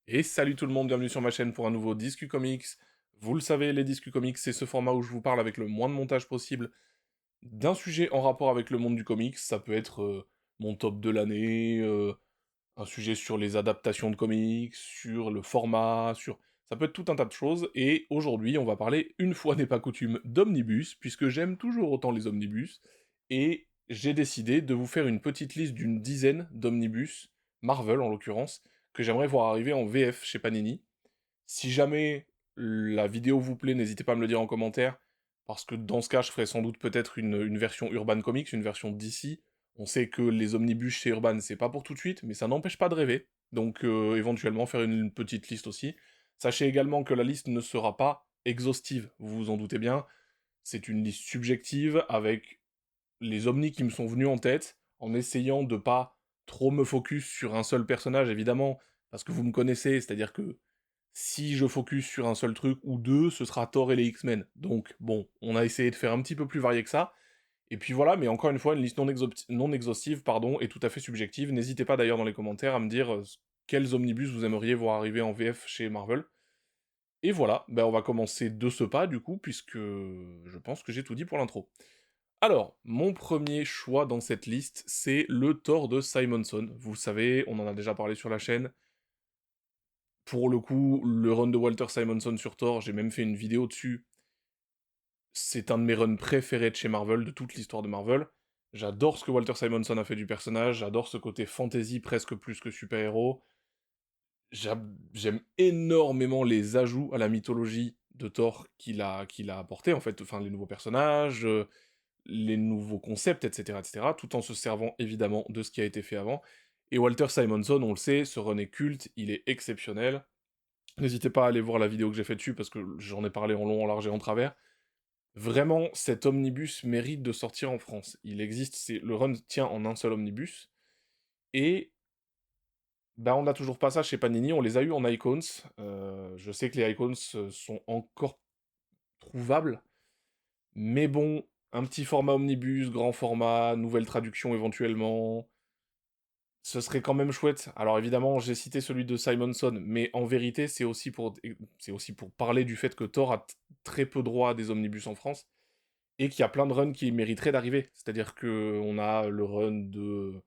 Et salut tout le monde, bienvenue sur ma chaîne pour un nouveau Discu Comics. Vous le savez, les Discu Comics, c'est ce format où je vous parle avec le moins de montage possible d'un sujet en rapport avec le monde du comics. Ça peut être mon top de l'année, un sujet sur les adaptations de comics, sur le format, sur... Ça peut être tout un tas de choses, et aujourd'hui on va parler, une fois n'est pas coutume, d'omnibus, puisque j'aime toujours autant les omnibus, et j'ai décidé de vous faire une petite liste d'une dizaine d'omnibus, Marvel en l'occurrence, que j'aimerais voir arriver en VF chez Panini. Si jamais la vidéo vous plaît, n'hésitez pas à me le dire en commentaire, parce que dans ce cas, je ferai sans doute peut-être une version Urban Comics, une version d'ici. On sait que les omnibus chez Urban, c'est pas pour tout de suite, mais ça n'empêche pas de rêver. Donc éventuellement faire une petite liste aussi. Sachez également que la liste ne sera pas exhaustive, vous vous en doutez bien. C'est une liste subjective avec les omnis qui me sont venus en tête, en essayant de pas trop me focus sur un seul personnage, évidemment, parce que vous me connaissez, c'est-à-dire que si je focus sur un seul truc ou deux, ce sera Thor et les X-Men. Donc bon, on a essayé de faire un petit peu plus varié que ça. Et puis voilà, mais encore une fois, une liste non exhaustive, pardon, et tout à fait subjective. N'hésitez pas d'ailleurs dans les commentaires à me dire quels omnibus vous aimeriez voir arriver en VF chez Marvel. Et voilà, ben on va commencer de ce pas du coup, puisque je pense que j'ai tout dit pour l'intro. Alors, mon premier choix dans cette liste, c'est le Thor de Simonson. Vous le savez, on en a déjà parlé sur la chaîne. Pour le coup, le run de Walter Simonson sur Thor, j'ai même fait une vidéo dessus. C'est un de mes runs préférés de chez Marvel, de toute l'histoire de Marvel. J'adore ce que Walter Simonson a fait du personnage, j'adore ce côté fantasy presque plus que super-héros. J'aime énormément les ajouts à la mythologie de Thor qu'il a apporté, en fait, enfin les nouveaux personnages, les nouveaux concepts, etc., tout en se servant évidemment de ce qui a été fait avant. Et Walter Simonson, on le sait, ce run est culte, il est exceptionnel. N'hésitez pas à aller voir la vidéo que j'ai faite dessus, parce que j'en ai parlé en long, en large et en travers. Vraiment, cet omnibus mérite de sortir en France. Il existe, le run tient en un seul omnibus, et bah, on n'a toujours pas ça chez Panini, on les a eu en Icons. Je sais que les Icons sont encore trouvables, mais bon, un petit format omnibus, grand format, nouvelle traduction éventuellement, ce serait quand même chouette. Alors évidemment, j'ai cité celui de Simonson, mais en vérité, c'est aussi pour parler du fait que Thor a très peu droit à des omnibus en France, et qu'il y a plein de runs qui mériteraient d'arriver. C'est-à-dire que on a le run de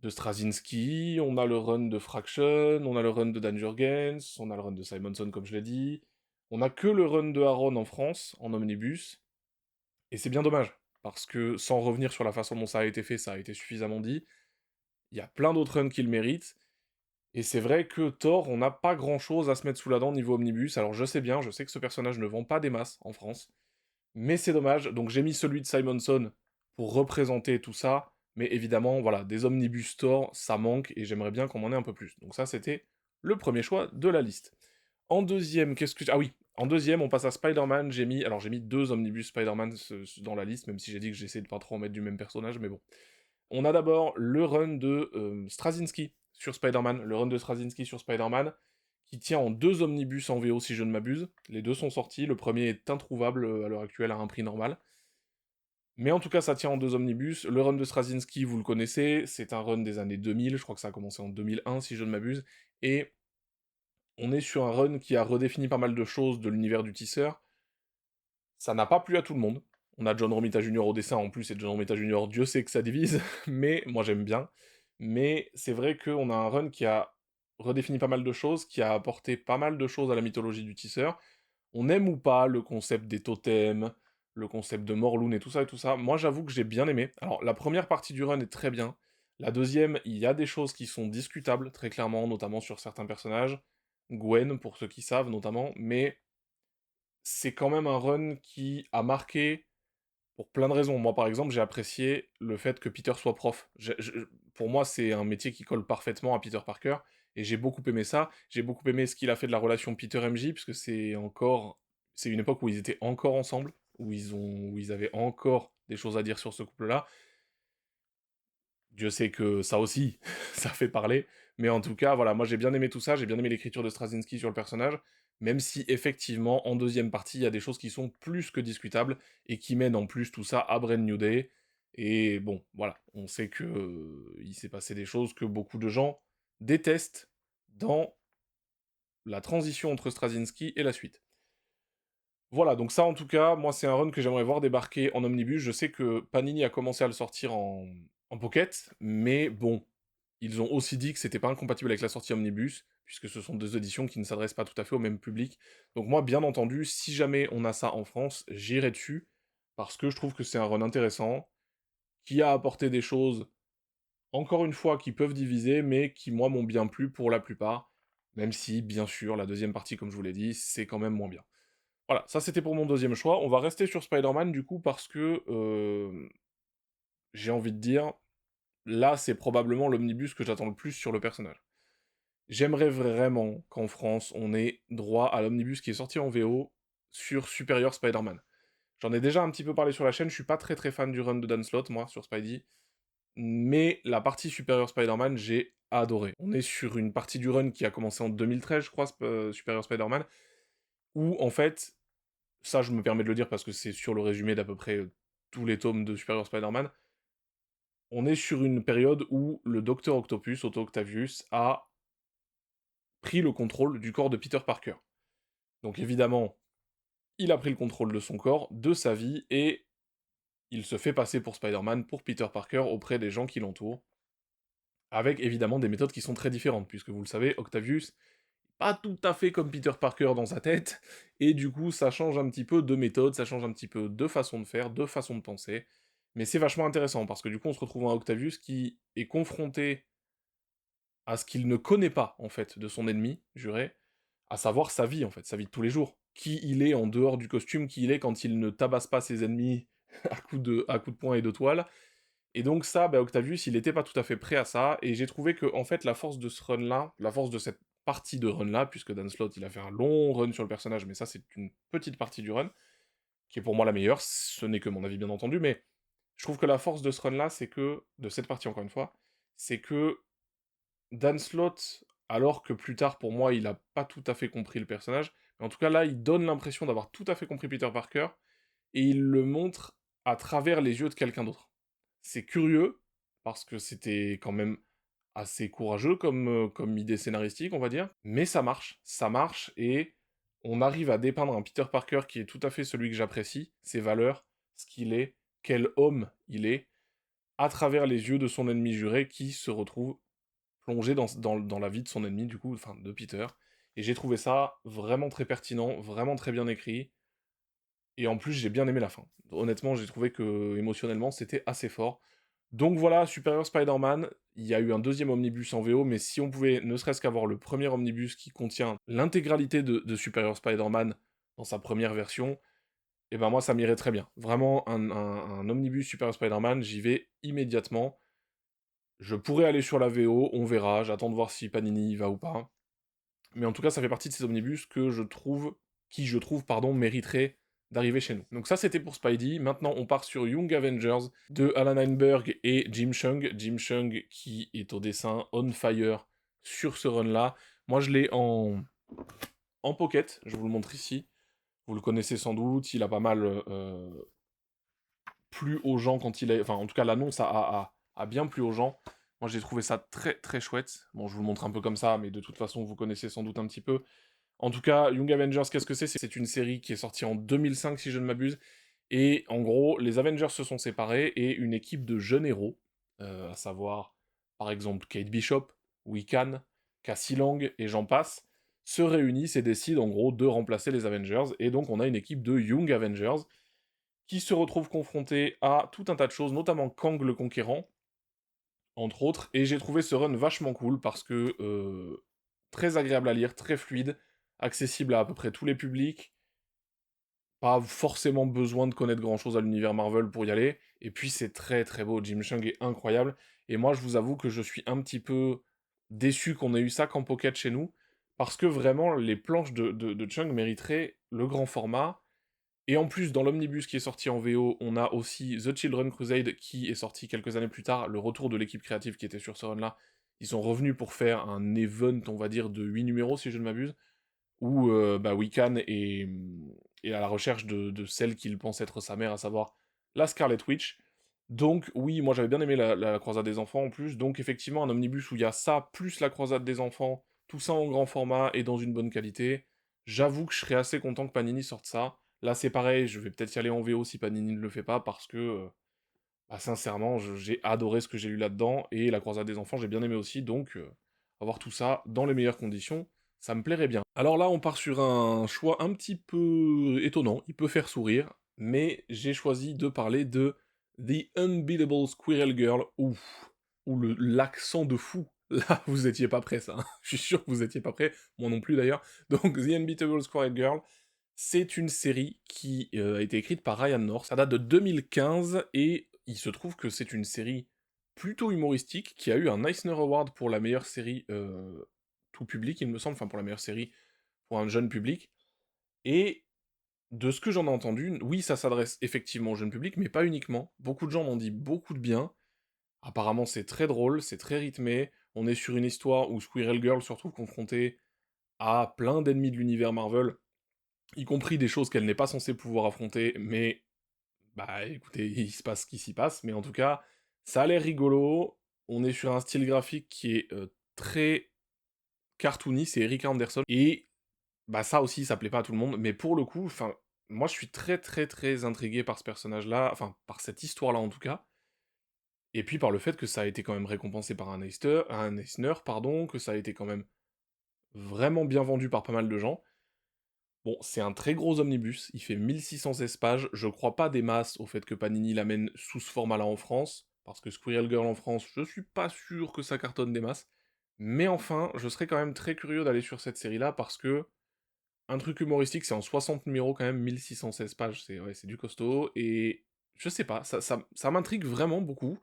Straczynski, on a le run de Fraction, on a le run de Dan Jurgens, on a le run de Simonson comme je l'ai dit, on a que le run de Aaron en France, en omnibus, et c'est bien dommage, parce que sans revenir sur la façon dont ça a été fait, ça a été suffisamment dit, il y a plein d'autres runs qui le méritent, et c'est vrai que Thor, on n'a pas grand-chose à se mettre sous la dent niveau omnibus, alors je sais bien, je sais que ce personnage ne vend pas des masses en France, mais c'est dommage, donc j'ai mis celui de Simonson pour représenter tout ça, mais évidemment, voilà, des omnibus Thor, ça manque, et j'aimerais bien qu'on en ait un peu plus. Donc ça, c'était le premier choix de la liste. En deuxième, qu'est-ce que... Ah oui, en deuxième, on passe à Spider-Man, j'ai mis deux omnibus Spider-Man dans la liste, même si j'ai dit que j'essaie de pas trop en mettre du même personnage, mais bon. On a d'abord le run de Straczynski sur Spider-Man, le run de Straczynski sur Spider-Man, qui tient en deux omnibus en VO si je ne m'abuse. Les deux sont sortis, le premier est introuvable à l'heure actuelle à un prix normal. Mais en tout cas, ça tient en deux omnibus. Le run de Straczynski, vous le connaissez, c'est un run des années 2000, je crois que ça a commencé en 2001 si je ne m'abuse, et on est sur un run qui a redéfini pas mal de choses de l'univers du tisseur. Ça n'a pas plu à tout le monde. On a John Romita Jr. au dessin en plus, et John Romita Jr., Dieu sait que ça divise, mais moi j'aime bien. Mais c'est vrai qu'on a un run qui a redéfini pas mal de choses, qui a apporté pas mal de choses à la mythologie du tisseur. On aime ou pas le concept des totems, le concept de Morlun et tout ça et tout ça. Moi j'avoue que j'ai bien aimé. Alors la première partie du run est très bien. La deuxième, il y a des choses qui sont discutables, très clairement, notamment sur certains personnages. Gwen, pour ceux qui savent notamment, mais c'est quand même un run qui a marqué pour plein de raisons. Moi, par exemple, j'ai apprécié le fait que Peter soit prof. Pour moi, c'est un métier qui colle parfaitement à Peter Parker, et j'ai beaucoup aimé ça. J'ai beaucoup aimé ce qu'il a fait de la relation Peter-MJ, puisque c'est une époque où ils étaient encore ensemble, où ils avaient encore des choses à dire sur ce couple-là. Dieu sait que ça aussi, ça fait parler, mais en tout cas, voilà, moi j'ai bien aimé tout ça, j'ai bien aimé l'écriture de Straczynski sur le personnage, même si effectivement, en deuxième partie, il y a des choses qui sont plus que discutables, et qui mènent en plus tout ça à Brand New Day, et bon, voilà, on sait que il s'est passé des choses que beaucoup de gens détestent dans la transition entre Straczynski et la suite. Voilà, donc ça en tout cas, moi c'est un run que j'aimerais voir débarquer en omnibus. Je sais que Panini a commencé à le sortir en pocket, mais bon, ils ont aussi dit que c'était pas incompatible avec la sortie omnibus, puisque ce sont deux éditions qui ne s'adressent pas tout à fait au même public. Donc moi, bien entendu, si jamais on a ça en France, j'irai dessus, parce que je trouve que c'est un run intéressant, qui a apporté des choses, encore une fois, qui peuvent diviser, mais qui, moi, m'ont bien plu pour la plupart, même si, bien sûr, la deuxième partie, comme je vous l'ai dit, c'est quand même moins bien. Voilà, ça c'était pour mon deuxième choix. On va rester sur Spider-Man, du coup, parce que, j'ai envie de dire, là, c'est probablement l'omnibus que j'attends le plus sur le personnage. J'aimerais vraiment qu'en France, on ait droit à l'omnibus qui est sorti en VO sur Superior Spider-Man. J'en ai déjà un petit peu parlé sur la chaîne, je suis pas très très fan du run de Dan Slott, moi, sur Spidey, mais la partie Superior Spider-Man, j'ai adoré. On est sur une partie du run qui a commencé en 2013, je crois, Superior Spider-Man, où, en fait, ça je me permets de le dire parce que c'est sur le résumé d'à peu près tous les tomes de Superior Spider-Man, on est sur une période où le Docteur Octopus, Otto Octavius, a pris le contrôle du corps de Peter Parker. Donc évidemment, il a pris le contrôle de son corps, de sa vie, et il se fait passer pour Spider-Man, pour Peter Parker, auprès des gens qui l'entourent, avec évidemment des méthodes qui sont très différentes, puisque vous le savez, Octavius, pas tout à fait comme Peter Parker dans sa tête, et du coup ça change un petit peu de méthode, ça change un petit peu de façon de faire, de façon de penser, mais c'est vachement intéressant, parce que du coup on se retrouve à Octavius qui est confronté à ce qu'il ne connaît pas, en fait, de son ennemi juré, à savoir sa vie, en fait, sa vie de tous les jours. Qui il est en dehors du costume, qui il est quand il ne tabasse pas ses ennemis à coups de poing et de toile. Et donc ça, bah, Octavius, il était pas tout à fait prêt à ça, et j'ai trouvé que, en fait, la force de ce run-là, la force de cette partie de run-là, puisque Dan Slott, il a fait un long run sur le personnage, mais ça, c'est une petite partie du run, qui est pour moi la meilleure, ce n'est que mon avis, bien entendu, mais je trouve que la force de ce run-là, c'est que, de cette partie, encore une fois, c'est que Dan Slott, alors que plus tard, pour moi, il a pas tout à fait compris le personnage, mais en tout cas là, il donne l'impression d'avoir tout à fait compris Peter Parker, et il le montre à travers les yeux de quelqu'un d'autre. C'est curieux, parce que c'était quand même assez courageux comme idée scénaristique, on va dire, mais ça marche, et on arrive à dépeindre un Peter Parker qui est tout à fait celui que j'apprécie, ses valeurs, ce qu'il est, quel homme il est, à travers les yeux de son ennemi juré qui se retrouve plongé dans la vie de son ennemi, du coup, enfin, de Peter. Et j'ai trouvé ça vraiment très pertinent, vraiment très bien écrit. Et en plus, j'ai bien aimé la fin. Honnêtement, j'ai trouvé que émotionnellement, c'était assez fort. Donc voilà, Superior Spider-Man, il y a eu un deuxième omnibus en VO, mais si on pouvait ne serait-ce qu'avoir le premier omnibus qui contient l'intégralité de Superior Spider-Man dans sa première version, et ben moi ça m'irait très bien. Vraiment, un omnibus Superior Spider-Man, j'y vais immédiatement. Je pourrais aller sur la VO, on verra, j'attends de voir si Panini y va ou pas. Mais en tout cas, ça fait partie de ces omnibus que je trouve, pardon, mériteraient d'arriver chez nous. Donc ça, c'était pour Spidey. Maintenant, on part sur Young Avengers de Alan Heinberg et Jim Cheung. Jim Cheung qui est au dessin on fire sur ce run-là. Moi, je l'ai en pocket, je vous le montre ici. Vous le connaissez sans doute, il a pas mal plu aux gens quand il a... Enfin, en tout cas, l'annonce a bien plu aux gens. Moi, j'ai trouvé ça très très chouette. Bon, je vous le montre un peu comme ça, mais de toute façon, vous connaissez sans doute un petit peu. En tout cas, Young Avengers, qu'est-ce que c'est? C'est une série qui est sortie en 2005, si je ne m'abuse. Et en gros, les Avengers se sont séparés et une équipe de jeunes héros, à savoir, par exemple, Kate Bishop, Wiccan, Cassie Lang et j'en passe, se réunissent et décident en gros de remplacer les Avengers. Et donc, on a une équipe de Young Avengers qui se retrouve confronté à tout un tas de choses, notamment Kang le Conquérant, entre autres, et j'ai trouvé ce run vachement cool parce que très agréable à lire, très fluide, accessible à peu près tous les publics, pas forcément besoin de connaître grand-chose à l'univers Marvel pour y aller, et puis c'est très très beau, Jim Cheung est incroyable, et moi je vous avoue que je suis un petit peu déçu qu'on ait eu ça qu'en pocket chez nous, parce que vraiment les planches de Chung mériteraient le grand format, et en plus, dans l'omnibus qui est sorti en VO, on a aussi The Children Crusade qui est sorti quelques années plus tard, le retour de l'équipe créative qui était sur ce run-là. Ils sont revenus pour faire un event, on va dire, de 8 numéros, si je ne m'abuse, où bah, Wiccan est à la recherche de celle qu'il pense être sa mère, à savoir la Scarlet Witch. Donc oui, moi j'avais bien aimé la croisade des enfants en plus, donc effectivement un omnibus où il y a ça, plus la croisade des enfants, tout ça en grand format et dans une bonne qualité. J'avoue que je serais assez content que Panini sorte ça. Là, c'est pareil, je vais peut-être y aller en VO si Panini ne le fait pas, parce que, bah, sincèrement, j'ai adoré ce que j'ai lu là-dedans, et La Croisade des Enfants, j'ai bien aimé aussi, donc avoir tout ça dans les meilleures conditions, ça me plairait bien. Alors là, on part sur un choix un petit peu étonnant, il peut faire sourire, mais j'ai choisi de parler de The Unbeatable Squirrel Girl, ou l'accent de fou. Là, vous étiez pas prêts, ça. Hein. Je suis sûr que vous étiez pas prêts, moi non plus d'ailleurs. Donc, The Unbeatable Squirrel Girl, c'est une série qui a été écrite par Ryan North. Ça date de 2015 et il se trouve que c'est une série plutôt humoristique qui a eu un Eisner Award pour la meilleure série tout public, il me semble, enfin pour la meilleure série pour un jeune public. Et de ce que j'en ai entendu, oui, ça s'adresse effectivement au jeune public, mais pas uniquement. Beaucoup de gens m'ont dit beaucoup de bien. Apparemment, c'est très drôle, c'est très rythmé. On est sur une histoire où Squirrel Girl se retrouve confrontée à plein d'ennemis de l'univers Marvel, y compris des choses qu'elle n'est pas censée pouvoir affronter, mais bah écoutez, il se passe ce qui s'y passe, mais en tout cas, ça a l'air rigolo, on est sur un style graphique qui est très cartoony, c'est Eric Anderson, et bah ça aussi, ça plaît pas à tout le monde, mais pour le coup, enfin, moi je suis très très très intrigué par ce personnage-là, enfin, par cette histoire-là en tout cas, et puis par le fait que ça a été quand même récompensé par un Eisner, pardon, que ça a été quand même vraiment bien vendu par pas mal de gens. Bon, c'est un très gros omnibus, il fait 1616 pages, je crois pas des masses au fait que Panini l'amène sous ce format-là en France, parce que Squirrel Girl en France, je suis pas sûr que ça cartonne des masses, mais enfin, je serais quand même très curieux d'aller sur cette série-là, parce que un truc humoristique, c'est en 60 numéros quand même, 1616 pages, c'est ouais, c'est du costaud, et je sais pas, ça m'intrigue vraiment beaucoup.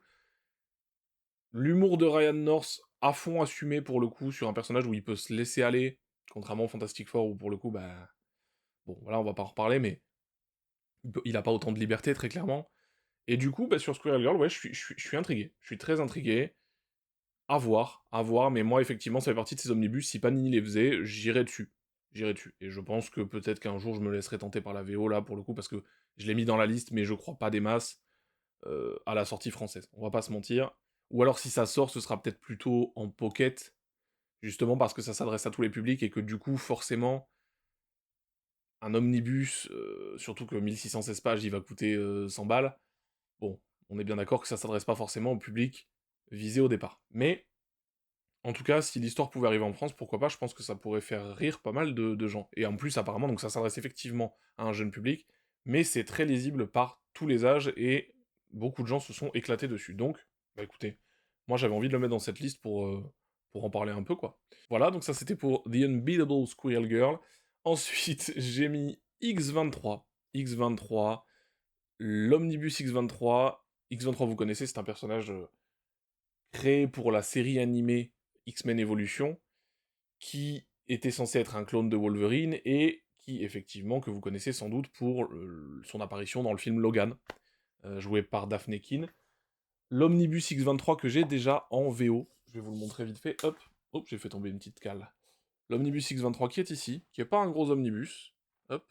L'humour de Ryan North, à fond assumé pour le coup, sur un personnage où il peut se laisser aller, contrairement au Fantastic Four, où pour le coup, bah... Bon, voilà, on va pas en reparler, mais il a pas autant de liberté, très clairement. Et du coup, bah, sur Squirrel Girl, ouais, je suis intrigué. Je suis très intrigué. À voir, mais moi, effectivement, ça fait partie de ces omnibus. Si Panini les faisait, j'irais dessus. J'irais dessus. Et je pense que peut-être qu'un jour, je me laisserai tenter par la VO, là, pour le coup, parce que je l'ai mis dans la liste, mais je crois pas des masses à la sortie française. On va pas se mentir. Ou alors, si ça sort, ce sera peut-être plutôt en pocket, justement parce que ça s'adresse à tous les publics, et que du coup, forcément, un omnibus, surtout que 1616 pages, il va coûter 100 balles. Bon, on est bien d'accord que ça s'adresse pas forcément au public visé au départ. Mais, en tout cas, si l'histoire pouvait arriver en France, pourquoi pas, je pense que ça pourrait faire rire pas mal de gens. Et en plus, apparemment, donc ça s'adresse effectivement à un jeune public, mais c'est très lisible par tous les âges, et beaucoup de gens se sont éclatés dessus. Donc, bah écoutez, moi j'avais envie de le mettre dans cette liste pour en parler un peu, quoi. Voilà, donc ça c'était pour The Unbeatable Squirrel Girl. Ensuite, j'ai mis X23. X23, l'Omnibus X23. X23, vous connaissez, c'est un personnage créé pour la série animée X-Men Evolution, qui était censé être un clone de Wolverine, et qui, effectivement, que vous connaissez sans doute pour son apparition dans le film Logan, joué par Daphne Keane. L'Omnibus X23 que j'ai déjà en VO, je vais vous le montrer vite fait, hop, hop, j'ai fait tomber une petite cale. L'Omnibus X23 qui est ici, qui est pas un gros omnibus, hop.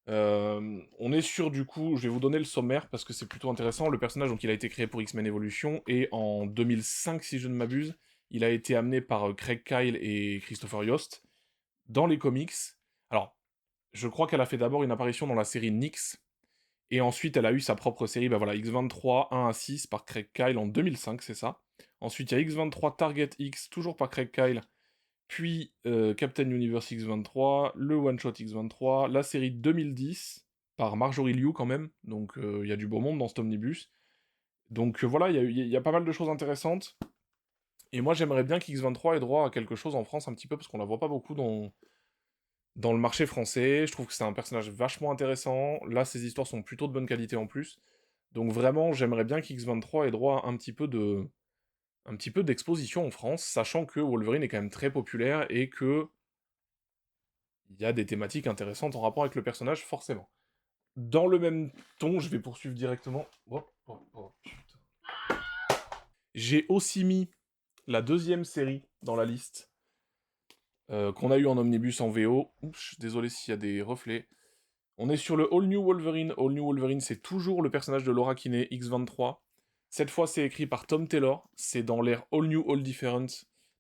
On est sur, du coup, je vais vous donner le sommaire parce que c'est plutôt intéressant. Le personnage, donc, il a été créé pour X-Men Evolution, et en 2005, si je ne m'abuse, il a été amené par Craig Kyle et Christopher Yost dans les comics. Alors, je crois qu'elle a fait d'abord une apparition dans la série Nyx, et ensuite elle a eu sa propre série, bah voilà, X23 1 à 6 par Craig Kyle en 2005, c'est ça. Ensuite, il y a X23 Target X, toujours par Craig Kyle, puis Captain Universe X23, le One Shot X23, la série 2010, par Marjorie Liu quand même, donc il y a du beau monde dans cet omnibus. Donc voilà, il y a pas mal de choses intéressantes, et moi j'aimerais bien qu'X23 ait droit à quelque chose en France un petit peu, parce qu'on la voit pas beaucoup dans le marché français. Je trouve que c'est un personnage vachement intéressant, là ses histoires sont plutôt de bonne qualité en plus, donc vraiment j'aimerais bien qu'X23 ait droit à un petit peu d'exposition en France, sachant que Wolverine est quand même très populaire, et que il y a des thématiques intéressantes en rapport avec le personnage, forcément. Dans le même ton, je vais poursuivre directement. Oh, oh, oh, putain. J'ai aussi mis la deuxième série dans la liste, qu'on a eu en omnibus en VO. Oups, désolé s'il y a des reflets. On est sur le All New Wolverine. All New Wolverine, c'est toujours le personnage de Laura Kinney, X23. Cette fois, c'est écrit par Tom Taylor. C'est dans l'ère All New, All Different.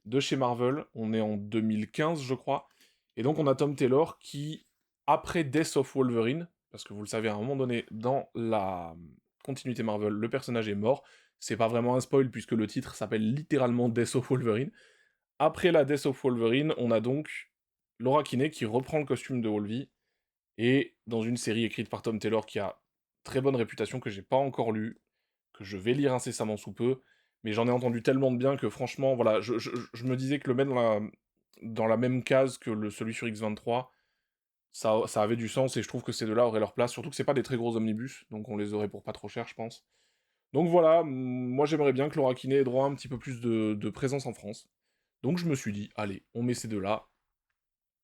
de chez Marvel. On est en 2015, je crois. Et donc, on a Tom Taylor qui, après Death of Wolverine, parce que vous le savez, à un moment donné, dans la continuité Marvel, le personnage est mort. C'est pas vraiment un spoil, puisque le titre s'appelle littéralement Death of Wolverine. Après la Death of Wolverine, on a donc Laura Kinney qui reprend le costume de Wolvie, et dans une série écrite par Tom Taylor qui a très bonne réputation, que j'ai pas encore lu, que je vais lire incessamment sous peu, mais j'en ai entendu tellement de bien que franchement, voilà, je me disais que le mettre dans la même case que celui sur X23, ça avait du sens, et je trouve que ces deux-là auraient leur place, surtout que c'est pas des très gros omnibus, donc on les aurait pour pas trop cher, je pense. Donc voilà, moi j'aimerais bien que Laura Kinney ait droit à un petit peu plus de présence en France. Donc je me suis dit, allez, on met ces deux-là.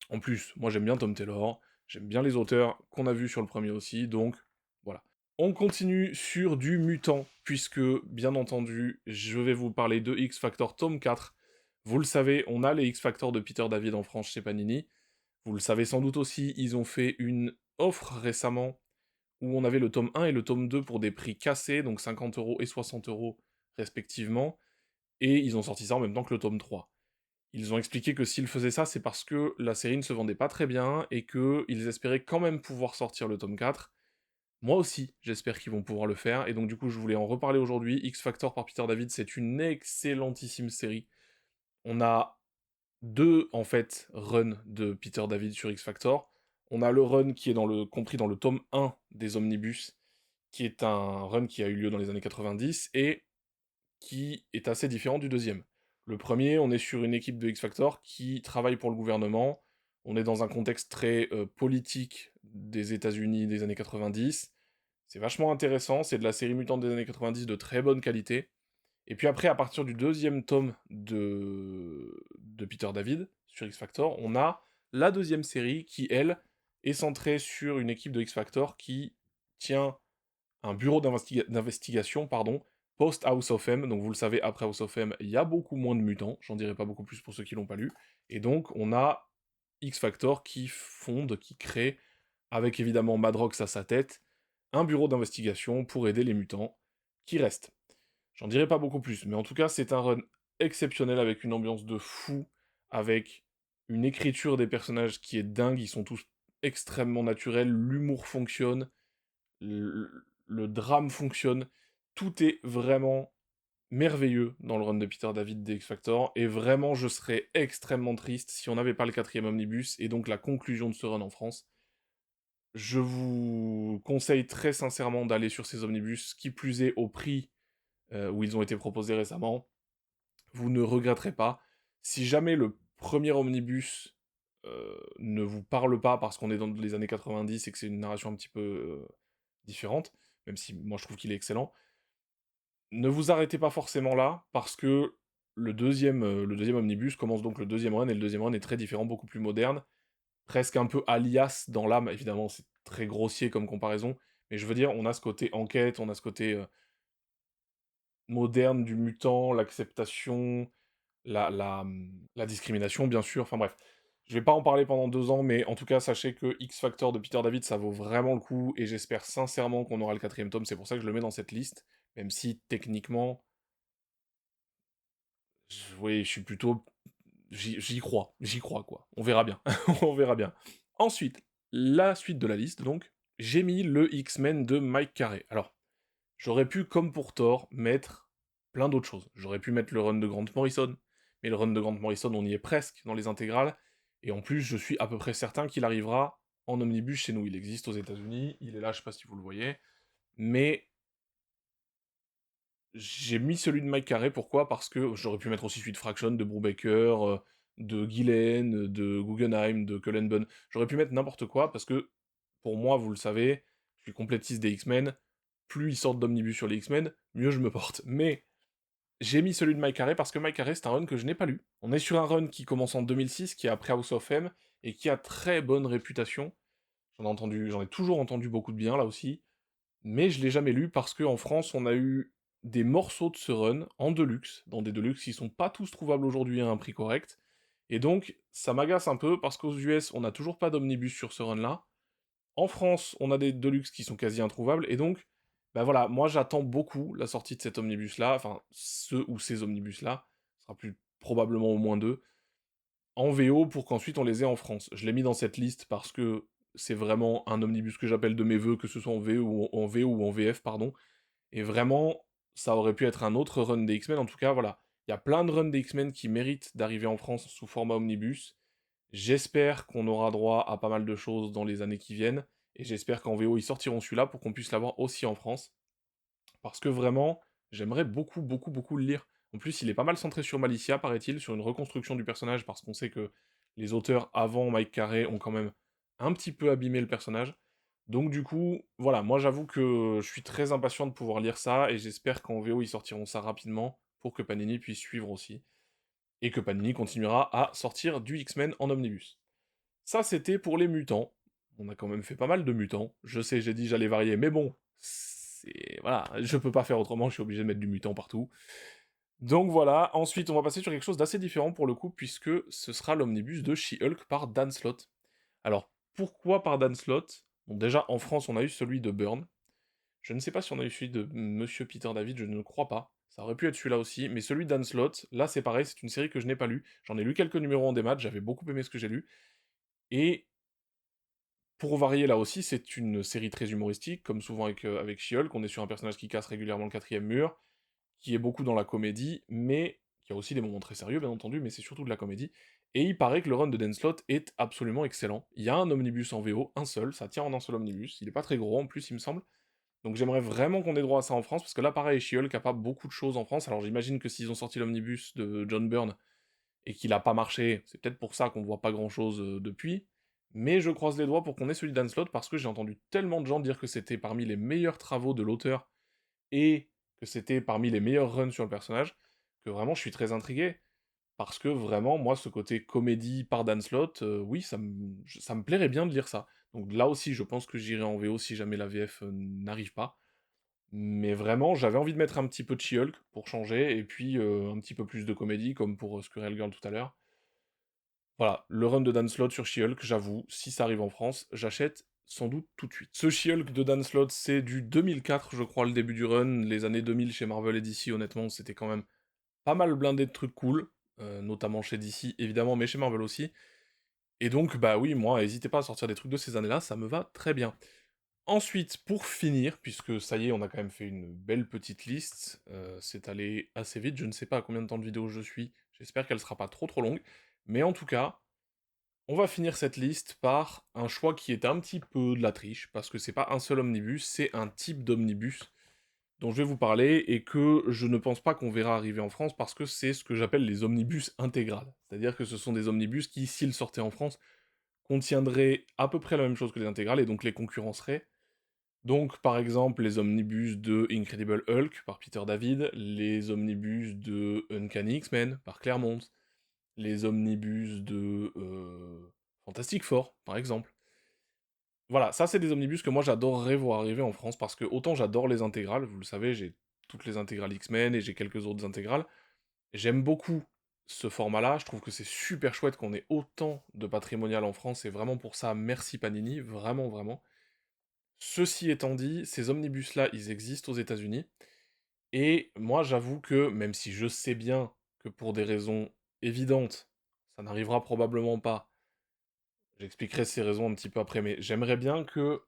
En plus, moi j'aime bien Tom Taylor, j'aime bien les auteurs qu'on a vus sur le premier aussi, donc voilà. On continue sur du mutant, puisque, bien entendu, je vais vous parler de X-Factor tome 4. Vous le savez, on a les X-Factor de Peter David en France chez Panini. Vous le savez sans doute aussi, ils ont fait une offre récemment, où on avait le tome 1 et le tome 2 pour des prix cassés, donc 50 € et 60 € respectivement, et ils ont sorti ça en même temps que le tome 3. Ils ont expliqué que s'ils faisaient ça, c'est parce que la série ne se vendait pas très bien et qu'ils espéraient quand même pouvoir sortir le tome 4. Moi aussi, j'espère qu'ils vont pouvoir le faire, et donc du coup, je voulais en reparler aujourd'hui. X-Factor par Peter David, c'est une excellentissime série. On a deux, en fait, runs de Peter David sur X-Factor. On a le run qui est compris dans le tome 1 des Omnibus, qui est un run qui a eu lieu dans les années 90, et qui est assez différent du deuxième. Le premier, on est sur une équipe de X-Factor qui travaille pour le gouvernement. On est dans un contexte très politique des États-Unis des années 90. C'est vachement intéressant, c'est de la série mutante des années 90 de très bonne qualité. Et puis après, à partir du deuxième tome de Peter David sur X-Factor, on a la deuxième série qui, elle, est centrée sur une équipe de X-Factor qui tient un bureau d'investigation, pardon, post-House of M. Donc vous le savez, après House of M, il y a beaucoup moins de mutants, j'en dirai pas beaucoup plus pour ceux qui l'ont pas lu. Et donc on a X-Factor qui fonde, qui crée, avec évidemment Madrox à sa tête, un bureau d'investigation pour aider les mutants qui restent. J'en dirai pas beaucoup plus, mais en tout cas c'est un run exceptionnel avec une ambiance de fou, avec une écriture des personnages qui est dingue, ils sont tous extrêmement naturels, l'humour fonctionne, le drame fonctionne, tout est vraiment merveilleux dans le run de Peter David des X-Factor, et vraiment je serais extrêmement triste si on n'avait pas le quatrième omnibus, et donc la conclusion de ce run en France. Je vous conseille très sincèrement d'aller sur ces omnibus, qui plus est au prix où ils ont été proposés récemment. Vous ne regretterez pas. Si jamais le premier omnibus ne vous parle pas parce qu'on est dans les années 90 et que c'est une narration un petit peu différente, même si moi je trouve qu'il est excellent, ne vous arrêtez pas forcément là, parce que le deuxième omnibus commence donc le deuxième run, et le deuxième run est très différent, beaucoup plus moderne, presque un peu alias dans l'âme, évidemment c'est très grossier comme comparaison, mais je veux dire, on a ce côté enquête, on a ce côté moderne du mutant, l'acceptation, la discrimination, bien sûr, enfin bref. Je vais pas en parler pendant 2 ans, mais en tout cas, sachez que X-Factor de Peter David, ça vaut vraiment le coup, et j'espère sincèrement qu'on aura le quatrième tome, c'est pour ça que je le mets dans cette liste, même si, techniquement, oui, je suis plutôt... j'y crois, quoi. On verra bien, on verra bien. Ensuite, la suite de la liste, donc, j'ai mis le X-Men de Mike Carey. Alors, j'aurais pu, comme pour Thor, mettre plein d'autres choses. J'aurais pu mettre le run de Grant Morrison, mais le run de Grant Morrison, on y est presque dans les intégrales, et en plus, je suis à peu près certain qu'il arrivera en omnibus chez nous. Il existe aux États-Unis, il est là, je sais pas si vous le voyez, mais j'ai mis celui de Mike Carey, pourquoi? Parce que j'aurais pu mettre aussi celui de Fraction, de Brubaker, de Gillen, de Guggenheim, de Cullen Bunn. J'aurais pu mettre n'importe quoi, parce que, pour moi, vous le savez, je suis complétiste des X-Men, plus ils sortent d'omnibus sur les X-Men, mieux je me porte. Mais j'ai mis celui de Mike Carey parce que Mike Carey, c'est un run que je n'ai pas lu. On est sur un run qui commence en 2006, qui est après House of M, et qui a très bonne réputation. J'en ai toujours entendu beaucoup de bien, là aussi, mais je l'ai jamais lu parce qu'en France, on a eu des morceaux de ce run en deluxe, dans des deluxe qui sont pas tous trouvables aujourd'hui à un prix correct, et donc ça m'agace un peu parce qu'aux US, on n'a toujours pas d'omnibus sur ce run-là. En France, on a des deluxe qui sont quasi introuvables, et donc, bah voilà, moi j'attends beaucoup la sortie de cet omnibus-là, enfin, ce ou ces omnibus-là, ce sera plus probablement au moins 2, en VO pour qu'ensuite on les ait en France. Je l'ai mis dans cette liste parce que c'est vraiment un omnibus que j'appelle de mes vœux, que ce soit en VO ou en VF, pardon. Et vraiment, ça aurait pu être un autre run des X-Men. En tout cas, voilà. Il y a plein de runs des X-Men qui méritent d'arriver en France sous format omnibus. J'espère qu'on aura droit à pas mal de choses dans les années qui viennent. Et j'espère qu'en VO, ils sortiront celui-là pour qu'on puisse l'avoir aussi en France. Parce que vraiment, j'aimerais beaucoup, beaucoup, beaucoup le lire. En plus, il est pas mal centré sur Malicia, paraît-il, sur une reconstruction du personnage, parce qu'on sait que les auteurs avant Mike Carey ont quand même un petit peu abîmé le personnage. Donc du coup, voilà, moi j'avoue que je suis très impatient de pouvoir lire ça, et j'espère qu'en VO ils sortiront ça rapidement, pour que Panini puisse suivre aussi, et que Panini continuera à sortir du X-Men en omnibus. Ça c'était pour les mutants. On a quand même fait pas mal de mutants. Je sais, j'ai dit j'allais varier, mais bon, c'est... Voilà, je peux pas faire autrement, je suis obligé de mettre du mutant partout. Donc voilà, ensuite on va passer sur quelque chose d'assez différent pour le coup, puisque ce sera l'omnibus de She-Hulk par Dan Slott. Alors, pourquoi par Dan Slott? Bon, déjà, en France, on a eu celui de Byrne. Je ne sais pas si on a eu celui de Monsieur Peter David, je ne crois pas. Ça aurait pu être celui-là aussi, mais celui de Dan Slott, là c'est pareil, c'est une série que je n'ai pas lue. J'en ai lu quelques numéros en démat, j'avais beaucoup aimé ce que j'ai lu. Et pour varier là aussi, c'est une série très humoristique, comme souvent avec She-Hulk, on est sur un personnage qui casse régulièrement le quatrième mur, qui est beaucoup dans la comédie, mais qui a aussi des moments très sérieux, bien entendu, mais c'est surtout de la comédie. Et il paraît que le run de Dan Slott est absolument excellent. Il y a un omnibus en VO, un seul, ça tient en un seul omnibus, il est pas très gros en plus, il me semble. Donc j'aimerais vraiment qu'on ait droit à ça en France, parce que là, pareil, She-Hulk a pas beaucoup de choses en France, alors j'imagine que s'ils ont sorti l'omnibus de John Byrne, et qu'il a pas marché, c'est peut-être pour ça qu'on voit pas grand-chose depuis, mais je croise les doigts pour qu'on ait celui de Dan Slott, parce que j'ai entendu tellement de gens dire que c'était parmi les meilleurs travaux de l'auteur, et que c'était parmi les meilleurs runs sur le personnage, que vraiment je suis très intrigué. Parce que vraiment, moi, ce côté comédie par Dan Slott, oui, ça me plairait bien de lire ça. Donc là aussi, je pense que j'irai en VO si jamais la VF n'arrive pas. Mais vraiment, j'avais envie de mettre un petit peu de She-Hulk pour changer, et puis un petit peu plus de comédie, comme pour Squirrel Girl tout à l'heure. Voilà, le run de Dan Slott sur She-Hulk, j'avoue, si ça arrive en France, j'achète sans doute tout de suite. Ce She-Hulk de Dan Slott, c'est du 2004, je crois, le début du run. Les années 2000 chez Marvel et DC, honnêtement, c'était quand même pas mal blindé de trucs cool, notamment chez DC, évidemment, mais chez Marvel aussi. Et donc, bah oui, moi, n'hésitez pas à sortir des trucs de ces années-là, ça me va très bien. Ensuite, pour finir, puisque ça y est, on a quand même fait une belle petite liste, c'est allé assez vite, je ne sais pas à combien de temps de vidéo je suis, j'espère qu'elle sera pas trop trop longue, mais en tout cas, on va finir cette liste par un choix qui est un petit peu de la triche, parce que c'est pas un seul omnibus, c'est un type d'omnibus dont je vais vous parler, et que je ne pense pas qu'on verra arriver en France, parce que c'est ce que j'appelle les omnibus intégrales. C'est-à-dire que ce sont des omnibus qui, s'ils sortaient en France, contiendraient à peu près la même chose que les intégrales, et donc les concurrenceraient. Donc, par exemple, les omnibus de Incredible Hulk par Peter David, les omnibus de Uncanny X-Men par Claremont, les omnibus de Fantastic Four, par exemple. Voilà, ça c'est des omnibus que moi j'adorerais voir arriver en France, parce que autant j'adore les intégrales, vous le savez, j'ai toutes les intégrales X-Men et j'ai quelques autres intégrales. J'aime beaucoup ce format-là, je trouve que c'est super chouette qu'on ait autant de patrimonial en France, et vraiment pour ça, merci Panini, vraiment, vraiment. Ceci étant dit, ces omnibus-là, ils existent aux États-Unis, et moi j'avoue que, même si je sais bien que pour des raisons évidentes, ça n'arrivera probablement pas, j'expliquerai ces raisons un petit peu après, mais j'aimerais bien que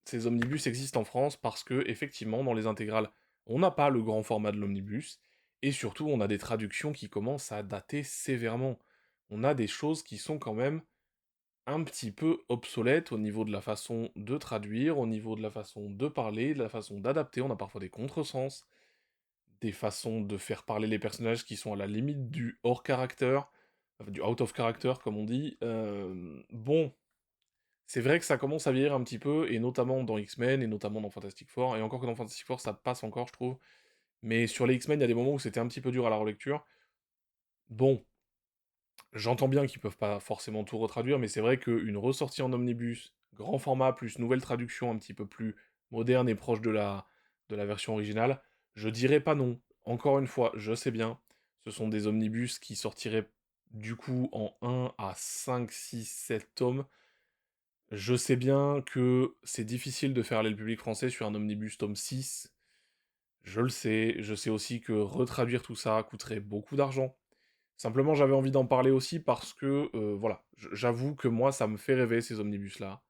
ces omnibus existent en France, parce que, effectivement, dans les intégrales, on n'a pas le grand format de l'omnibus, et surtout, on a des traductions qui commencent à dater sévèrement. On a des choses qui sont quand même un petit peu obsolètes au niveau de la façon de traduire, au niveau de la façon de parler, de la façon d'adapter. On a parfois des contresens, des façons de faire parler les personnages qui sont à la limite du hors character, enfin, du out of character, comme on dit. Bon, c'est vrai que ça commence à vieillir un petit peu, et notamment dans X-Men, et notamment dans Fantastic Four, et encore que dans Fantastic Four ça passe encore, je trouve. Mais sur les X-Men, il y a des moments où c'était un petit peu dur à la relecture. Bon, j'entends bien qu'ils peuvent pas forcément tout retraduire, mais c'est vrai qu'une ressortie en omnibus, grand format, plus nouvelle traduction un petit peu plus moderne et proche de la version originale, je dirais pas non. Encore une fois, je sais bien, ce sont des omnibus qui sortiraient du coup en 1 à 5, 6, 7 tomes. Je sais bien que c'est difficile de faire aller le public français sur un omnibus tome 6. Je le sais. Je sais aussi que retraduire tout ça coûterait beaucoup d'argent. Simplement, j'avais envie d'en parler aussi parce que, voilà, j'avoue que moi, ça me fait rêver ces omnibus-là.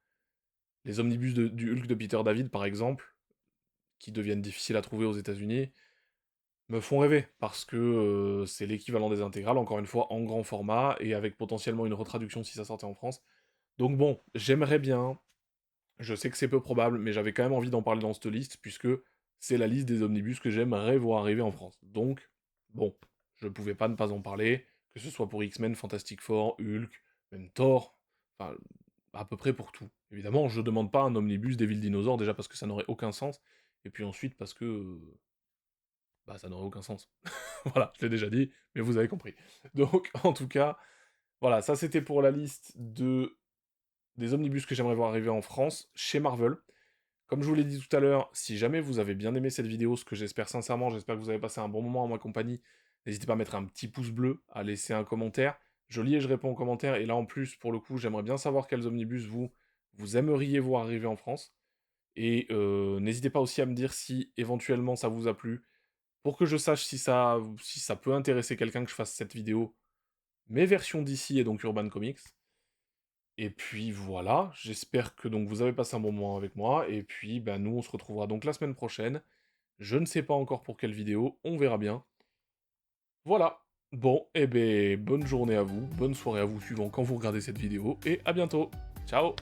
Les omnibus du Hulk de Peter David, par exemple, qui deviennent difficiles à trouver aux États-Unis, me font rêver parce que c'est l'équivalent des intégrales, encore une fois, en grand format et avec potentiellement une retraduction si ça sortait en France. Donc bon, j'aimerais bien, je sais que c'est peu probable, mais j'avais quand même envie d'en parler dans cette liste, puisque c'est la liste des omnibus que j'aimerais voir arriver en France. Donc, bon, je pouvais pas ne pas en parler, que ce soit pour X-Men, Fantastic Four, Hulk, même Thor, enfin, à peu près pour tout. Évidemment, je demande pas un omnibus des villes dinosaures, déjà parce que ça n'aurait aucun sens, et puis ensuite parce que... bah ça n'aurait aucun sens. Voilà, je l'ai déjà dit, mais vous avez compris. Donc, en tout cas, voilà, ça c'était pour la liste des omnibus que j'aimerais voir arriver en France, chez Marvel. Comme je vous l'ai dit tout à l'heure, si jamais vous avez bien aimé cette vidéo, ce que j'espère sincèrement, j'espère que vous avez passé un bon moment en ma compagnie, n'hésitez pas à mettre un petit pouce bleu, à laisser un commentaire. Je lis et je réponds aux commentaires, et là en plus, pour le coup, j'aimerais bien savoir quels omnibus vous aimeriez voir arriver en France. Et n'hésitez pas aussi à me dire si éventuellement ça vous a plu, pour que je sache si ça peut intéresser quelqu'un que je fasse cette vidéo, mes versions d'ici et donc Urban Comics. Et puis voilà, j'espère que donc vous avez passé un bon moment avec moi, et puis bah, nous on se retrouvera donc la semaine prochaine. Je ne sais pas encore pour quelle vidéo, on verra bien. Voilà. Bon, et ben bonne journée à vous, bonne soirée à vous suivant quand vous regardez cette vidéo, et à bientôt. Ciao.